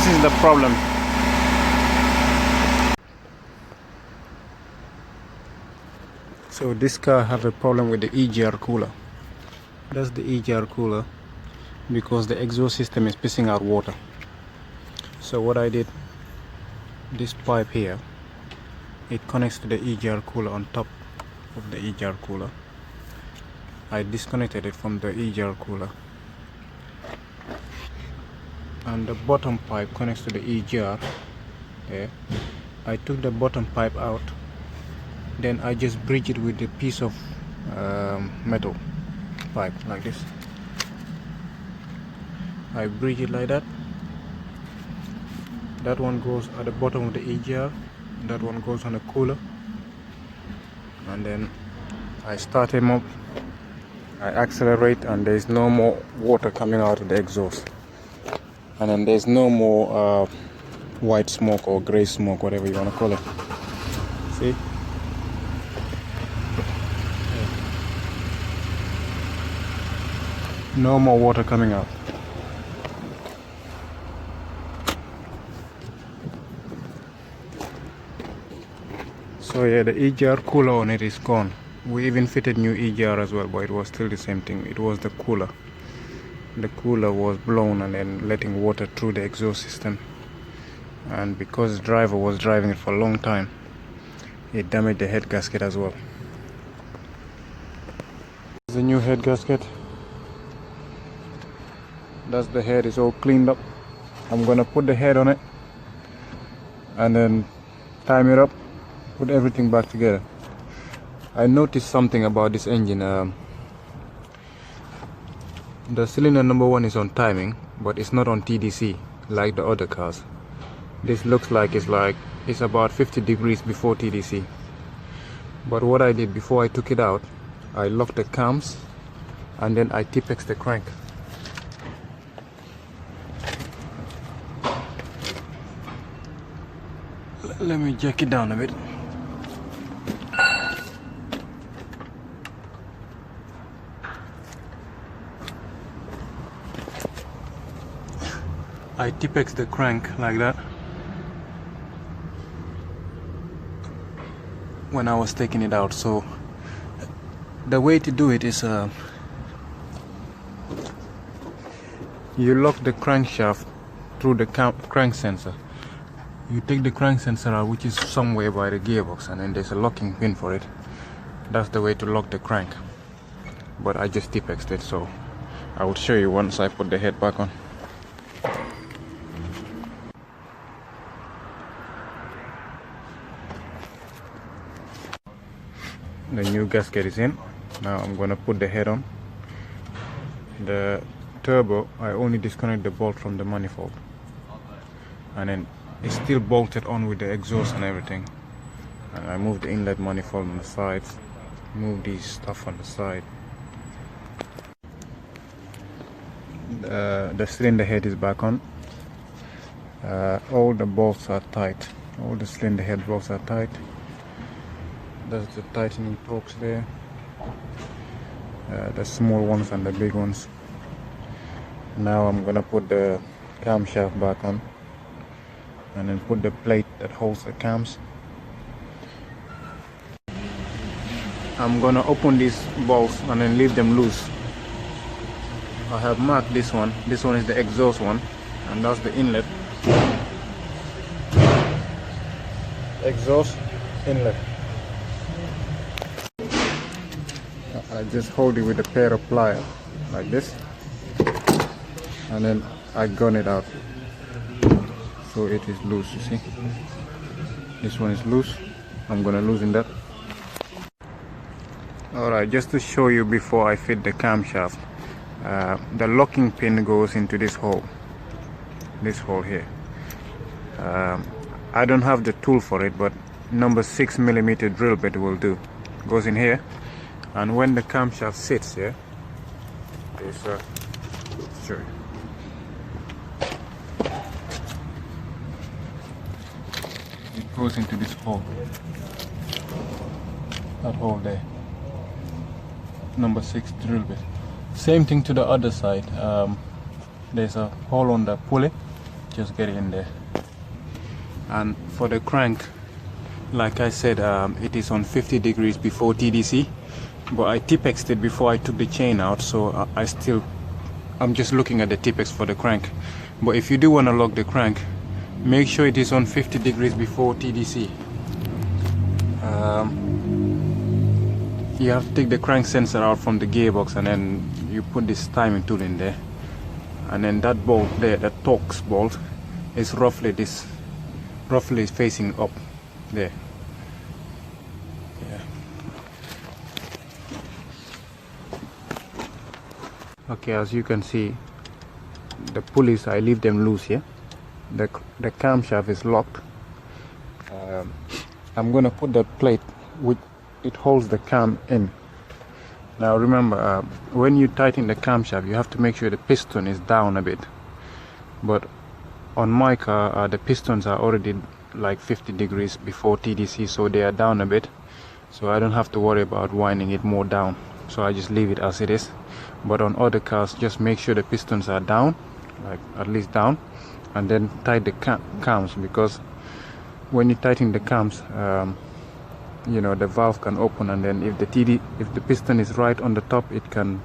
this is the problem. So this car have a problem with the EGR cooler. That's the EGR cooler, because the exhaust system is pissing out water. So what I did, this pipe here, it connects to the EGR cooler on top of the EGR cooler. I disconnected it from the EGR cooler, and the bottom pipe connects to the EGR there. I took the bottom pipe out, then I just bridge it with a piece of metal pipe like this. I bridge it like that. That one goes at the bottom of the EGR, that one goes on the cooler, and then I start him up, I accelerate, and there's no more water coming out of the exhaust, and then there's no more white smoke or gray smoke, whatever you want to call it. See? No more water coming out. So yeah, the EGR cooler on it is gone. We even fitted new EGR as well, but it was still the same thing. It was the cooler. The cooler was blown and then letting water through the exhaust system. And because the driver was driving it for a long time, it damaged the head gasket as well. The new head gasket. That's the head, is all cleaned up. I'm gonna put the head on it and then time it up, put everything back together. I noticed something about this engine. The cylinder number 1 is on timing, but it's not on TDC like the other cars. This looks like it's about 50 degrees before TDC. But what I did before I took it out, I locked the cams and then I T-pex the crank. Let me jack it down a bit. I T-pex the crank like that when I was taking it out. So the way to do it is you lock the crankshaft through the crank sensor. You take the crank sensor out, which is somewhere by the gearbox, and then there's a locking pin for it. That's the way to lock the crank. But I just T-pexed it, so I will show you once I put the head back on. The new gasket is in. Now I'm gonna put the head on. The turbo, I only disconnect the bolt from the manifold, and then it's still bolted on with the exhaust and everything. And I move the inlet manifold on the sides, move these stuff on the side. The cylinder head is back on. All the bolts are tight. All the cylinder head bolts are tight. That's the tightening torques there. The small ones and the big ones. Now I'm gonna put the camshaft back on, and then put the plate that holds the cams. I'm gonna open these bolts and then leave them loose. I have marked this one. This one is the exhaust one, and that's the inlet. Exhaust, inlet. I just hold it with a pair of pliers like this, and then I gun it out. So it is loose, you see. This one is loose. I'm gonna loosen that. Alright, just to show you before I fit the camshaft, the locking pin goes into this hole here. I don't have the tool for it, but number 6mm drill bit will do. Goes in here, and when the camshaft sits here, there's show you. It goes into this hole, that hole there, number 6 drill bit. Same thing to the other side. There's a hole on the pulley, just get it in there. And for the crank, like I said, it is on 50 degrees before TDC, but I Tipexed it before I took the chain out, so I'm just looking at the Tipex for the crank. But if you do want to lock the crank, make sure it is on 50 degrees before TDC. You have to take the crank sensor out from the gearbox, and then you put this timing tool in there, and then that bolt there, that Torx bolt, is roughly facing up there. Yeah. Okay, as you can see, the pulleys, I leave them loose here. The camshaft is locked. I'm gonna put the plate which it holds the cam in. Now remember, when you tighten the camshaft, you have to make sure the piston is down a bit. But on my car, the pistons are already like 50 degrees before TDC, so they are down a bit. So I don't have to worry about winding it more down. So I just leave it as it is. But on other cars, just make sure the pistons are down, like at least down, and then tighten the cams, because when you tighten the cams, you know, the valve can open, and then if the piston is right on the top, it can,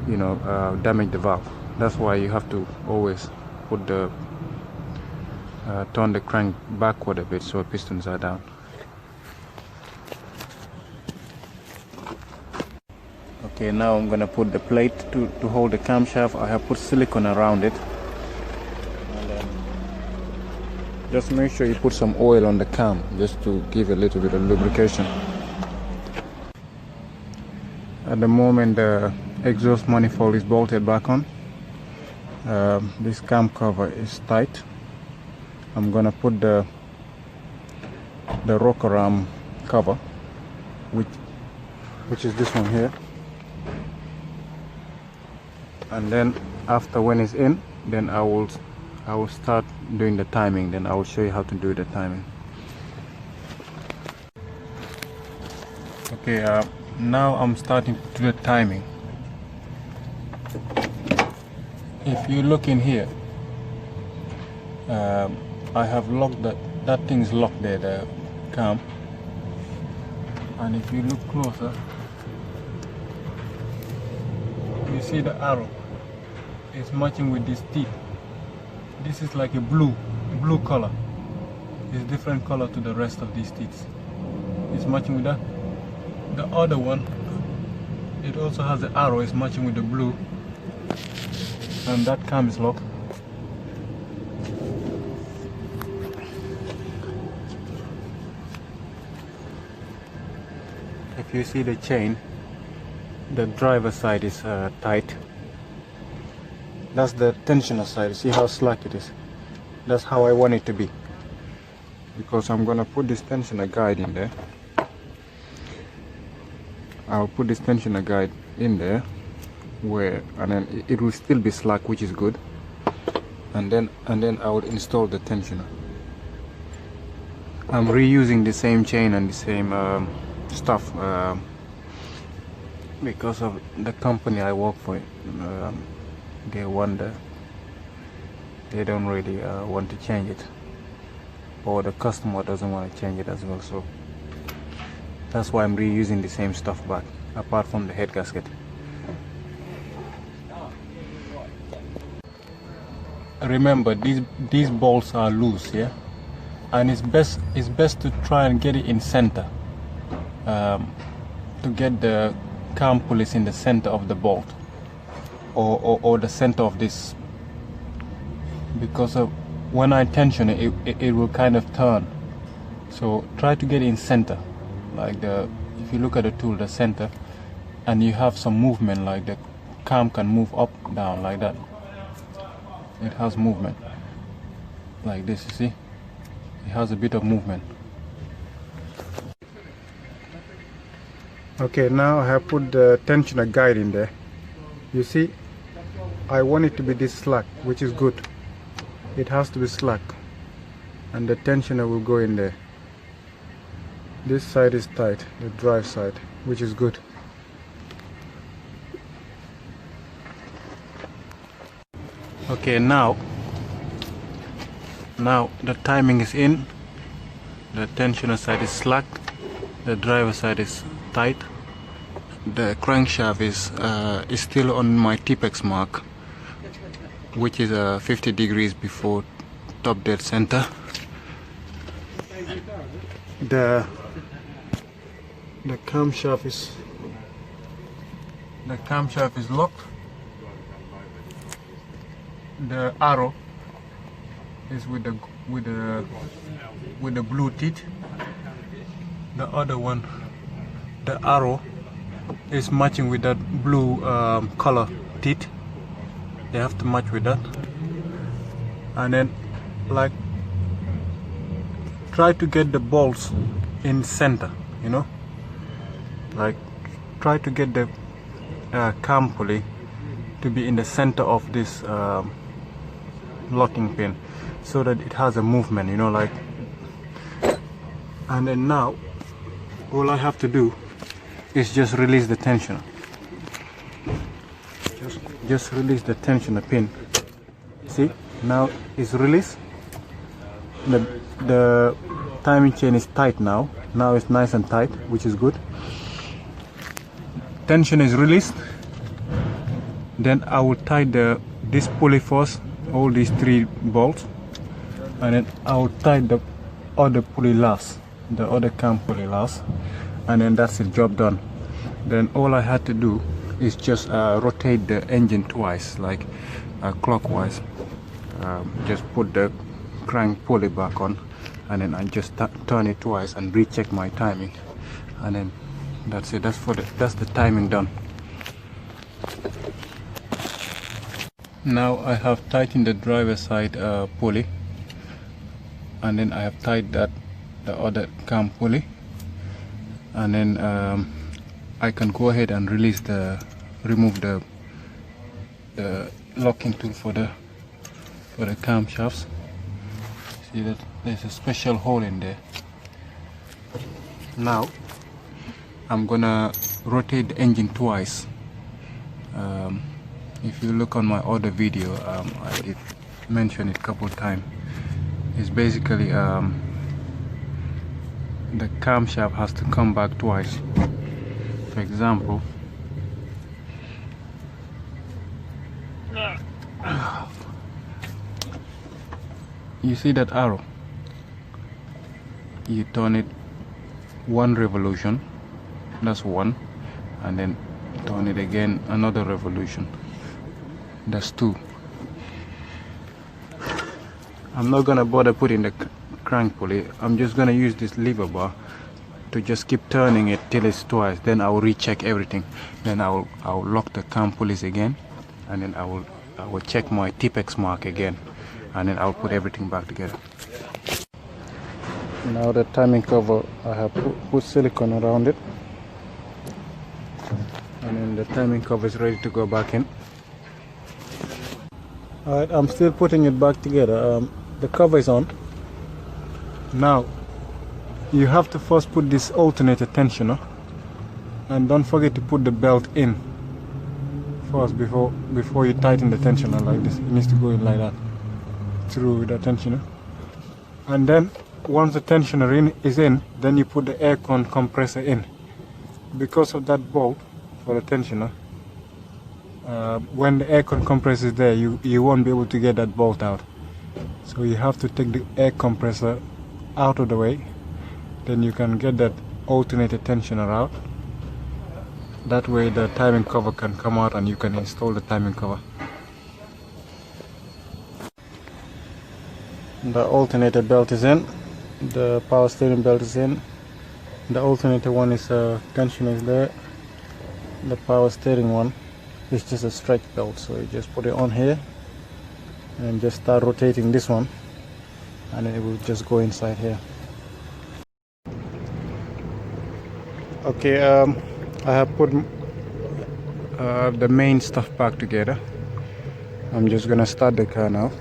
you know, damage the valve. That's why you have to always put the turn the crank backward a bit so pistons are down. Okay, now I'm gonna put the plate to hold the camshaft. I have put silicone around it, and then just make sure you put some oil on the cam just to give a little bit of lubrication. At the moment, the exhaust manifold is bolted back on. This cam cover is tight. I'm gonna put the rocker arm cover, which is this one here, and then after when it's in, then I will start doing the timing. Then I will show you how to do the timing. Okay, now I'm starting to do the timing. If you look in here, I have locked that thing's locked there, the cam. And if you look closer, you see the arrow. It's matching with this teeth. This is like a blue color. It's different color to the rest of these teeth. It's matching with that. The other one, it also has the arrow. It's matching with the blue. And that cam is locked. If you see the chain, the driver side is tight. That's the tensioner side. See how slack it is? That's how I want it to be, because I'm gonna put this tensioner guide in there. I'll put this tensioner guide in there, and then it will still be slack, which is good. And then I will install the tensioner. I'm reusing the same chain and the same stuff because of the company I work for. They don't really want to change it, or the customer doesn't want to change it as well, so that's why I'm reusing the same stuff back, apart from the head gasket. Remember, these bolts are loose, yeah, and it's best to try and get it in center, to get the cam pulleys in the center of the bolt, or the center of this, because of when I tension it, it will kind of turn. So try to get it in center, like if you look at the tool, the center, and you have some movement, like the cam can move up, down, like that. It has movement like this, you see, it has a bit of movement. Okay, now I have put the tensioner guide in there. You see, I want it to be this slack, which is good. It has to be slack, and the tensioner will go in there. This side is tight, the drive side, which is good. Okay, now Now the timing is in, the tensioner side is slack, the driver side is tight, the crankshaft is still on my T-pex mark, which is 50 degrees before top dead center. The camshaft is locked. The arrow is with the blue teeth. The other one, the arrow is matching with that blue color teeth. They have to match with that. And then, like, try to get the bolts in center, you know, like try to get the cam pulley to be in the center of this locking pin, so that it has a movement, you know, like. And then now all I have to do is just release the tensioner. Just release the tensioner pin. See, now it's released. The timing chain is tight now. Now it's nice and tight, which is good. Tension is released. Then I will tie this pulley first, all these 3 bolts, and then I will tie the other pulley last, the other cam pulley last, and then that's the job done. Then all I had to do is just rotate the engine twice, like clockwise. Just put the crank pulley back on, and then I just turn it twice and recheck my timing, and then that's it. That's the timing done. Now I have tightened the driver side pulley, and then I have tied the other cam pulley, and then I can go ahead and remove the locking tool for the camshafts. See that there's a special hole in there. Now I'm gonna rotate the engine twice. If you look on my other video, I did mention it a couple times. It's basically the camshaft has to come back twice. For example, you see that arrow? You turn it 1 revolution, that's 1, and then turn it again another revolution, that's 2. I'm not gonna bother putting the crank pulley. I'm just gonna use this lever bar to just keep turning it till it's twice. Then I will recheck everything. Then I'll lock the cam pulleys again, and then I will check my T-pex mark again, and then I'll put everything back together. Now the timing cover, I have put silicone around it, and then the timing cover is ready to go back in. Alright, I'm still putting it back together. The cover is on. Now you have to first put this alternator tensioner, and don't forget to put the belt in first before you tighten the tensioner like this. It needs to go in like that through the tensioner, and then once the tensioner is in, then you put the aircon compressor in. Because of that bolt for the tensioner, when the aircon compressor is there, you won't be able to get that bolt out. So you have to take the air compressor out of the way, then you can get that alternator tensioner out. That way the timing cover can come out and you can install the timing cover. The alternator belt is in, the power steering belt is in, the alternator one is tensioner is there, the power steering one is just a stretch belt, so you just put it on here and just start rotating this one, and then it will just go inside here. Okay, I have put the main stuff back together. I'm just gonna start the car now,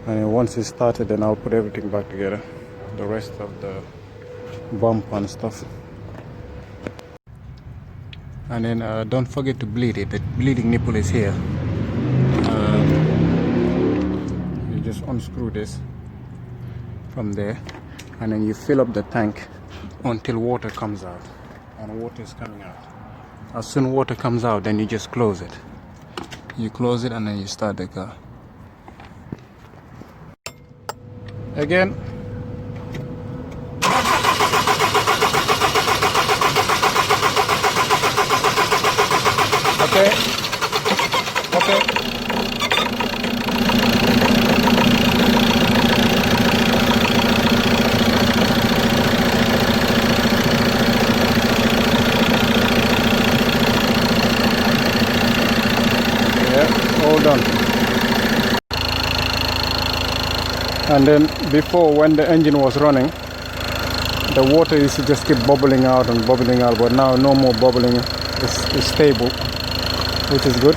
and then once it's started, then I'll put everything back together, the rest of the bump and stuff. And then don't forget to bleed it. The bleeding nipple is here. You just unscrew this from there, and then you fill up the tank until water comes out, and water is coming out. As soon water comes out, then you just close it. You close it and then you start the car. Again. Okay. Okay. All done. And then before, when the engine was running, the water used to just keep bubbling out and bubbling out, but now no more bubbling. It's stable, which is good.